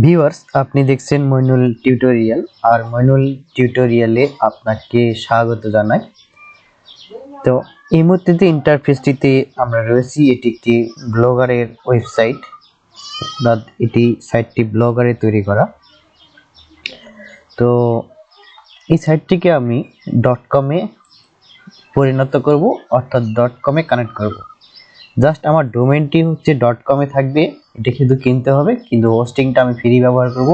Viewers, আপনি দেখছেন Moinul tutorial. আর মইনুল টিউটোরিয়ালে আপনাকে স্বাগত জানাই। তো এই মুহূর্তে ইন্টারফেসটিতে আমরা রয়েছি, এটি একটি ব্লগারের ওয়েবসাইট। এটি সাইটটি ব্লগারে তৈরি করা। তো এই সাইটটিকে আমি .com-এ পরিণত করব, অর্থাৎ .com-এ কানেক্ট করব। জাস্ট আমার ডোমেইনটি হচ্ছে .com-এ থাকবে, এটা শুধু কিনতে হবে, কিন্তু হোস্টিংটা আমি ফ্রি ব্যবহার করব,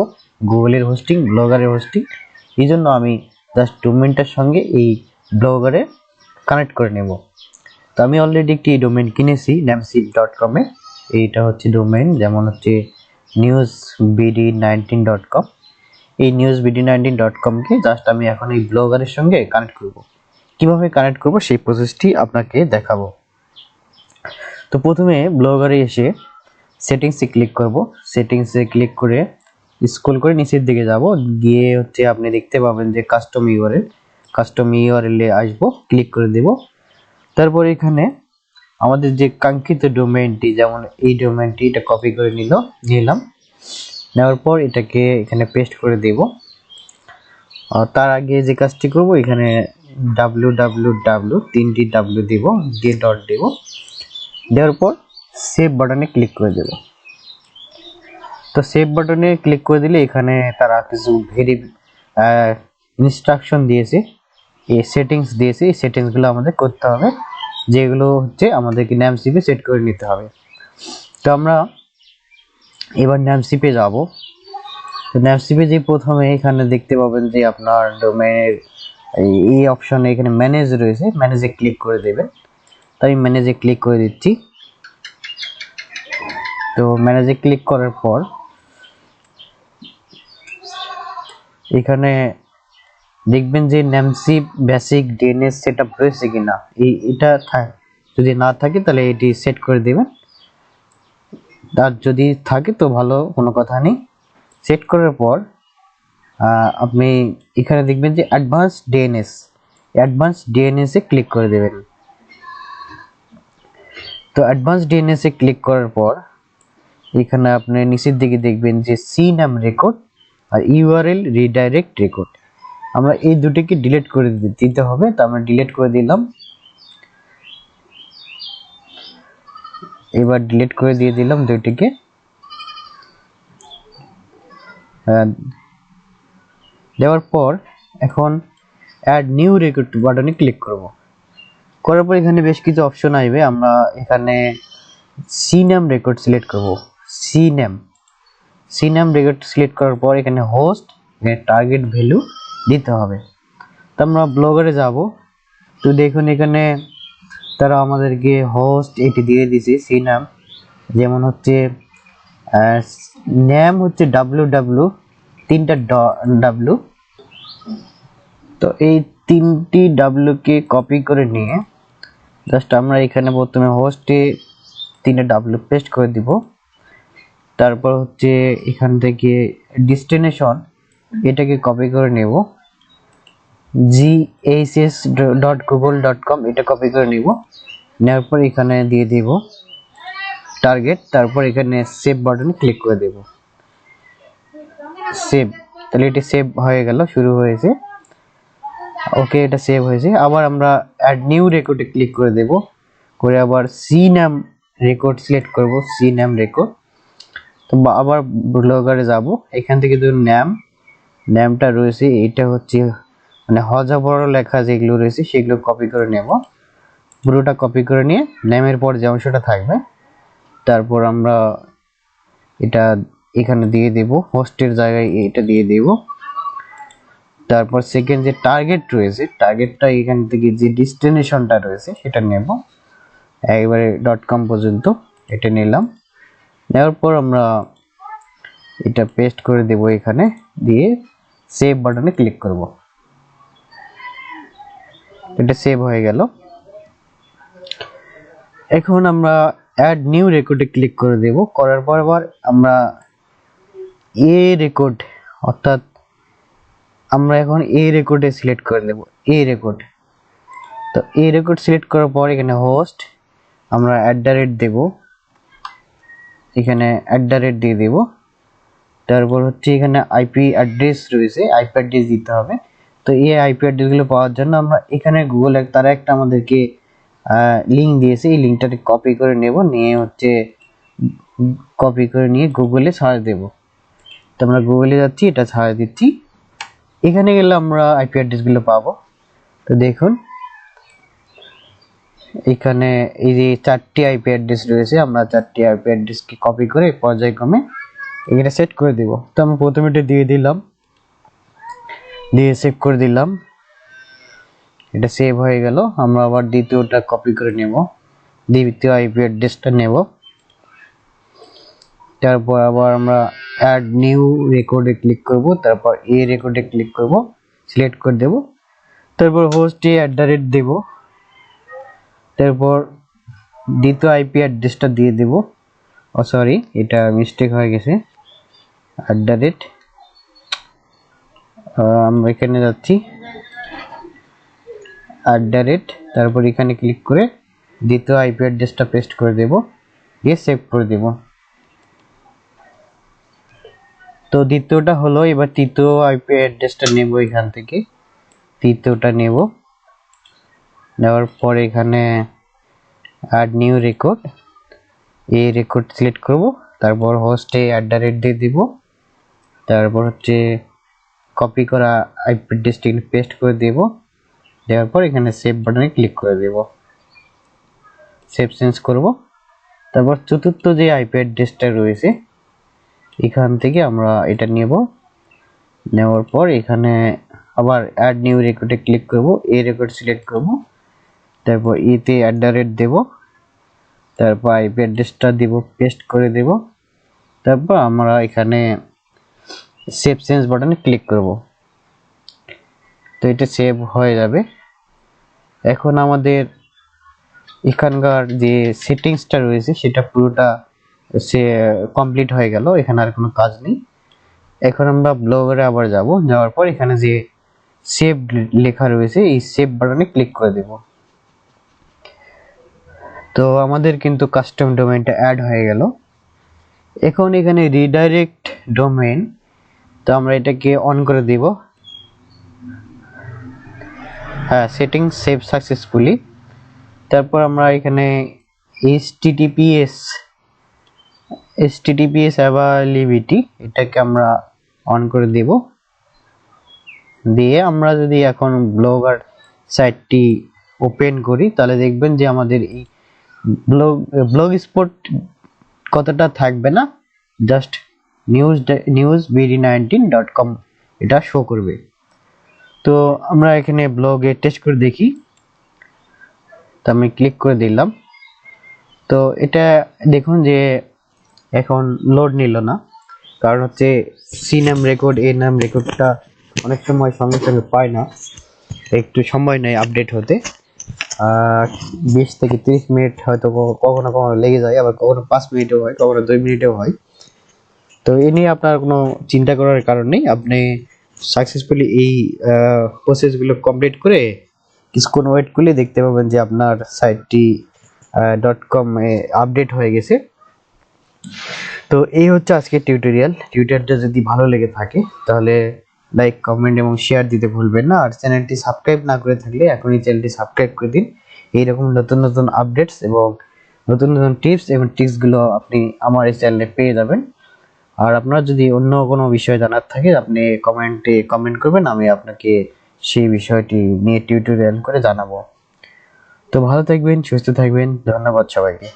গুগলের হোস্টিং, ব্লগারের হোস্টিং। এই জন্য আমি জাস্ট ডোমেইনটার সঙ্গে এই ব্লগারে কানেক্ট করে নেব। তো আমি অলরেডি একটি ডোমেইন কিনেছি namesip.com-এ। এইটা হচ্ছে ডোমেইন, যেমন হচ্ছে newsbd19.com। এই newsbd19.com-কে জাস্ট আমি এখন এই ব্লগারের সঙ্গে কানেক্ট করব। কিভাবে কানেক্ট করব সেই প্রসেসটি আপনাকে দেখাবো। তো প্রথমে ব্লগারে এসে সেটিংসে ক্লিক করব। সেটিংসে ক্লিক করে স্ক্রল করে নিচের দিকে যাব, গিয়ে হচ্ছে আপনি দেখতে পাবেন যে কাস্টম ইউআরএল-এ আসবো, ক্লিক করে দেব। তারপর এখানে আমাদের যে কাঙ্ক্ষিত ডোমেইনটি, যেমন এই ডোমেইনটি, এটা কপি করে নিলাম। নেওয়ার পর এটাকে এখানে পেস্ট করে দেব। তার আগে যে কাজটি করব, এখানে www তিনটি w দেব, দিয়ে ডট দেব। দেওয়ার পর সেভ বাটনে ক্লিক করে দেব। তো সেভ বাটনে ক্লিক করে দিলে এখানে তারা কিছু ইনস্ট্রাকশন দিয়েছে, এই সেটিংস দিয়েছে। এই সেটিংসগুলো আমাদের করতে হবে, যেগুলো হচ্ছে আমাদেরকে নেমস্পেসে সেট করে নিতে হবে। তো আমরা এবার নেমস্পেসে যাব। তো নেমস্পেসে যে প্রথমে এখানে দেখতে পাবেন যে আপনার ডোমেইনের এই অপশনে এখানে ম্যানেজ রয়েছে, ম্যানেজে ক্লিক করে দেবেন। তো আমি ম্যানেজে ক্লিক করে দিচ্ছি। তো ম্যানেজে ক্লিক করার পর এখানে দেখবেন যে নেমস্পেস বেসিক ডিএনএস সেটআপ রয়েছে কিনা। এটা যদি না থাকে তাহলে এটি সেট করে দেবেন, আর যদি থাকে তো ভালো, কোনো কথা নেই। সেট করার পর আপনি এখানে দেখবেন যে অ্যাডভান্স ডিএনএস-এ ক্লিক করে দেবেন। তো অ্যাডভান্স ডিএনএস-এ ক্লিক করার পর এখানে আপনি নিচের দিকে দেখবেন যে সিনাম রেকর্ড আর ইউআরএল রিডাইরেক্ট রেকর্ড। আমরা এই দুটিকে ডিলিট করে দিতে হবে। তো আমরা ডিলিট করে দিলাম। এবার ডিলিট করে দিয়ে দিলাম দুটিকে। দেওয়ার পর এখন অ্যাড নিউ রেকর্ড বাটনে ক্লিক করব। করার পর এখানে বেশ কিছু অপশন আসবে। আমরা এখানে সিনাম রেকর্ড সিলেক্ট করব। সিনাম রেকর্ড সিলেক্ট করার পর এখানে হোস্ট, এখানে টার্গেট ভ্যালু দিতে হবে। তো আমরা ব্লগারে যাব। তো দেখুন এখানে তারা আমাদেরকে হোস্ট এটি দিয়ে দিয়েছে সিনাম, যেমন হচ্ছে নেম হচ্ছে www, তিনটা w। তো এই তিনটি w কে কপি করে নিয়ে জাস্ট আমরা এখানে প্রথমে হোস্টে তিনটা w পেস্ট করে দিব। তারপর হচ্ছে এখান থেকে ডেস্টিনেশন, এটাকে কপি করে নেব, ghs.google.com এটা কপি করে নিব। নেওয়ার পর এখানে দিয়ে দেব টার্গেট। তারপর এখানে সেভ বাটনে ক্লিক করে দেব। সেভ, তাহলে এটি সেভ হয়ে গেল, শুরু হয়েছে। ওকে, এটা সেভ হয়েছে। আবার আমরা অ্যাড নিউ রেকর্ডে ক্লিক করে দেব, করে আবার সিনাম রেকর্ড সিলেক্ট করব, সিনাম রেকর্ড। তো আবার ব্লগারে যাব। এখান থেকে ধরুন নেমটা রয়েছে, এটা হচ্ছে মানে হজা বড় লেখা যেগুলো রয়েছে সেগুলো কপি করে নেব। পুরোটা কপি করে নিয়ে নেমের পর যে অংশটা থাকবে, তারপর আমরা এটা এখানে দিয়ে দেব, হোস্টের জায়গায় এটা দিয়ে দেব। তারপর সেকেন্ড যে টার্গেট রয়েছে, টার্গেটটা এখান থেকে যে ডেস্টিনেশনটা রয়েছে সেটা নেব, একবারে .com পর্যন্ত এটা নিলাম। নেওয়ার পর আমরা এটা পেস্ট করে দেব, এখানে দিয়ে সেভ বাটনে ক্লিক করব। এটা সেভ হয়ে গেল। এখন আমরা অ্যাড নিউ রেকর্ডে ক্লিক করে দেব। করার পর আবার আমরা রেকর্ড, অর্থাৎ আমরা এখন রেকর্ডে সিলেক্ট করে দেব, রেকর্ড। তো রেকর্ড সিলেক্ট করার পর এখানে হোস্ট আমরা @ দেব, এখানে @ দিয়ে দেব। তারপর হচ্ছে এখানে আইপি অ্যাড্রেস রয়েছে, আইপি অ্যাড্রেস দিতে হবে। তো এই আইপি অ্যাড্রেস গুলো পাওয়ার জন্য আমরা এখানে গুগলে তারা একটা আমাদেরকে লিংক দিয়েছে, এই লিংকটাকে কপি করে নেব, নিয়ে হচ্ছে কপি করে নিয়ে গুগলে সার্চ দেব। তো আমরা গুগলে যাচ্ছি, এটা সার্চ দিচ্ছি, এখানে গেলে আমরা আইপি অ্যাড্রেস গুলো পাবো। তো দেখুন এখানে এই যে 4টি আইপি অ্যাড্রেস রয়েছে, আমরা 4টি আইপি অ্যাড্রেসকে কপি করে পর্যায়ক্রমে এখানে সেট করে দেব। তো আমি প্রথমে এটা দিয়ে দিলাম, দিয়ে সেভ করে দিলাম, এটা সেভ হয়ে গেল। আমরা আবার দ্বিতীয়টা কপি করে নেব, দ্বিতীয় আইপি অ্যাড্রেসটা নেব। তারপর আবার আমরা অ্যাড নিউ রেকর্ডে ক্লিক করব, তারপর এই রেকর্ডে ক্লিক করব, সিলেক্ট করে দেব, তারপর হোস্টে @ দেব, তারপর দ্বিতীয় আইপি অ্যাড্রেসটা দিয়ে দেব। ও সরি, এটা মিস্টেক হয়ে গেছে, @ আমরা এখানে যাচ্ছি, @ তারপর এখানে ক্লিক করে দ্বিতীয় আইপি অ্যাড্রেসটা পেস্ট করে দেব, দিয়ে সেভ করে দেব। তো দ্বিতীয়টা হলো, এবার তৃতীয় আইপি অ্যাড্রেসটা নেব, এখান থেকে তৃতীয়টা নেব, নেওয়ার পর এখানে অ্যাড নিউ রেকর্ড, এই রেকর্ড সিলেক্ট করব, তারপর হোস্টে @ দিয়ে দিব, তারপর হচ্ছে কপি করা আইপি অ্যাড্রেসটি পেস্ট করে দেব, দেওয়ার পর এখানে সেভ বাটনে ক্লিক করে দেব, সেভ চেঞ্জ করব। তারপর চতুর্থ যে আইপি অ্যাড্রেসটা রয়েছে এখান থেকে আমরা এটা নেব, নেওয়ার পর এখানে আবার অ্যাড নিউ রেকর্ডে ক্লিক করব, এই রেকর্ড সিলেক্ট করব, তারপর এতে @ দেব, তারপর আইপি অ্যাড্রেসটা দিব, পেস্ট করে দেব, তারপর আমরা এখানে সেভ চেঞ্জ বাটনে ক্লিক করব। তো এটা সেভ হয়ে যাবে। এখন আমাদের এখানকার যে সেটিংসটা রয়েছে সেটা পুরোটা সে কমপ্লিট হয়ে গেল, এখানে আর কোনো কাজ নেই। এখন আমরা ব্লগারে আবার যাব, যাওয়ার পর এখানে যে সেভ লেখা রয়েছে এই সেভ বাটনে ক্লিক করে দেব। তো আমাদের কিন্তু কাস্টম ডোমেইনটা অ্যাড হয়ে গেল। এখন এখানে রিডাইরেক্ট ডোমেইন, তো আমরা এটাকে অন করে দেব। হ্যাঁ, সেটিংস সেভ সাকসেসফুলি। তারপর আমরা এখানে https অ্যাভেইলেবিলিটি এটাকে আমরা অন করে দেব, দিয়ে আমরা যদি এখন ব্লগার সাইটটি ওপেন করি তাহলে দেখবেন যে আমাদের এই ব্লগস্পট কতটা থাকবে না, জাস্ট newsbd19.com এটা শো করবে। তো আমরা এখানে ব্লগে টেস্ট করে দেখি, তো আমি ক্লিক করে দিলাম। তো এটা দেখুন যে এখন লোড নিল না, কারণ হচ্ছে সি নাম রেকর্ড এ নাম রেকর্ডটা অনেক সময় সঙ্গে সঙ্গে পায় না, একটু সময় নেয় আপডেট হতে, 20 থেকে 30 মিনিট হয়তো কখনো কখনো লেগে যায়, আবার কখনো 5 মিনিটেও হয়, কখনো 2 মিনিটেও হয়। তো এ নিয়ে আপনার কোনো চিন্তা করার কারণ নেই, আপনি সাকসেসফুলি এই প্রসেসগুলো কমপ্লিট করে কিছুক্ষণ ওয়েট করলে দেখতে পাবেন যে আপনার সাইটটি .com এ আপডেট হয়ে গেছে। তো এই হচ্ছে আজকের টিউটোরিয়ালটা যদি ভালো লেগে থাকে তাহলে লাইক, কমেন্ট এবং শেয়ার দিতে ভুলবেন না। আর চ্যানেলটি সাবস্ক্রাইব না করে থাকলে এখনই চ্যানেলটি সাবস্ক্রাইব করে দিন। এইরকম নতুন নতুন আপডেটস এবং নতুন নতুন টিপস এবং ট্রিক্সগুলো আপনি আমার এই চ্যানেলে পেয়ে যাবেন। আর আপনার যদি অন্য কোনো বিষয় জানার থাকে আপনি কমেন্ট করবেন, আমি আপনাকে সেই বিষয়টি নিয়ে টিউটোরিয়াল করে জানাবো। তো ভালো থাকবেন, সুস্থ থাকবেন, ধন্যবাদ সবাইকে।